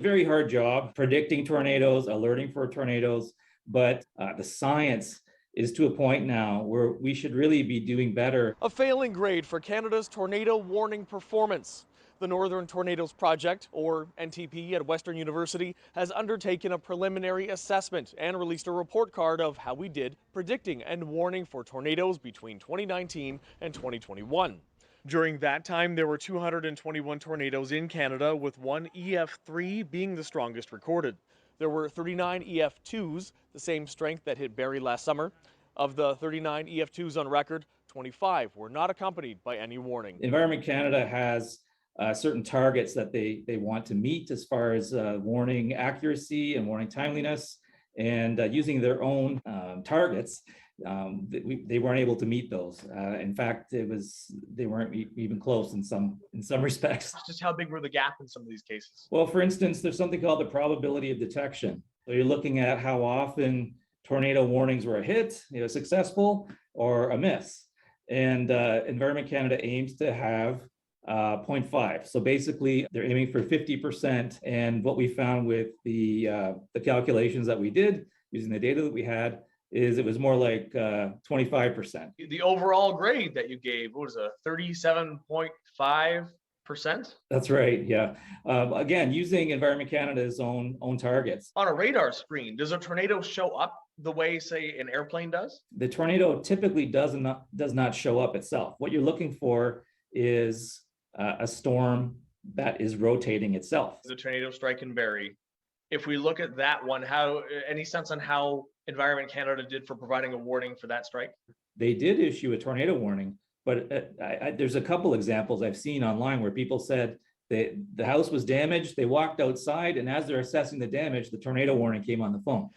Very hard job predicting tornadoes, alerting for tornadoes, but the science is to a point now where we should really be doing better. A failing grade for Canada's tornado warning performance. The Northern Tornadoes Project, or NTP, at Western University has undertaken a preliminary assessment and released a report card of how we did predicting and warning for tornadoes between 2019 and 2021. During that time, there were 221 tornadoes in Canada, with one EF3 being the strongest recorded. There were 39 EF2s, the same strength that hit Barrie last summer. Of the 39 EF2s on record, 25 were not accompanied by any warning. Environment Canada has certain targets that they want to meet as far as warning accuracy and warning timeliness, and using their own targets, they weren't able to meet those. In fact, they weren't even close in some respects. Just how big were the gap in some of these cases? Well, for instance, there's something called the probability of detection. So you're looking at how often tornado warnings were a hit, successful, or a miss. And Environment Canada aims to have 0.5. So basically, they're aiming for 50%. And what we found with the calculations that we did using the data that we had is it was more like 25%. The overall grade that you gave was a 37.5%. That's right. Yeah. Again, using Environment Canada's own targets. On a radar screen, does a tornado show up the way, say, an airplane does? The tornado typically does not show up itself. What you're looking for is a storm that is rotating itself. The tornado strike in Barrie. If we look at that one, any sense on how Environment Canada did for providing a warning for that strike? They did issue a tornado warning, but there's a couple examples I've seen online where people said the house was damaged, they walked outside, and as they're assessing the damage, the tornado warning came on the phone.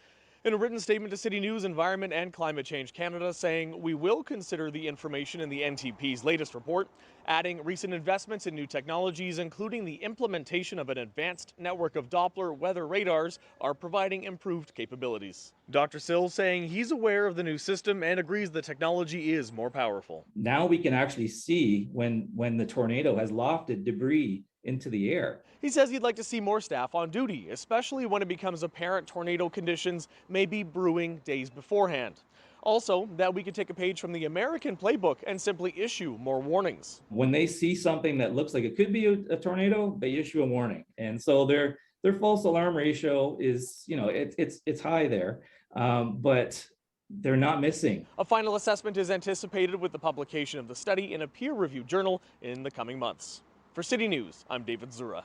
In a written statement to CityNews, Environment and Climate Change Canada saying, "We will consider the information in the NTP's latest report, adding recent investments in new technologies, including the implementation of an advanced network of Doppler weather radars, are providing improved capabilities." Dr. Sill saying he's aware of the new system and agrees the technology is more powerful. Now we can actually see when the tornado has lofted debris into the air. He says he'd like to see more staff on duty, especially when it becomes apparent tornado conditions may be brewing days beforehand. Also, that we could take a page from the American playbook and simply issue more warnings. When they see something that looks like it could be a tornado, they issue a warning. And so their false alarm ratio is, it's high there, but they're not missing. A final assessment is anticipated with the publication of the study in a peer-reviewed journal in the coming months. For City News, I'm David Zura.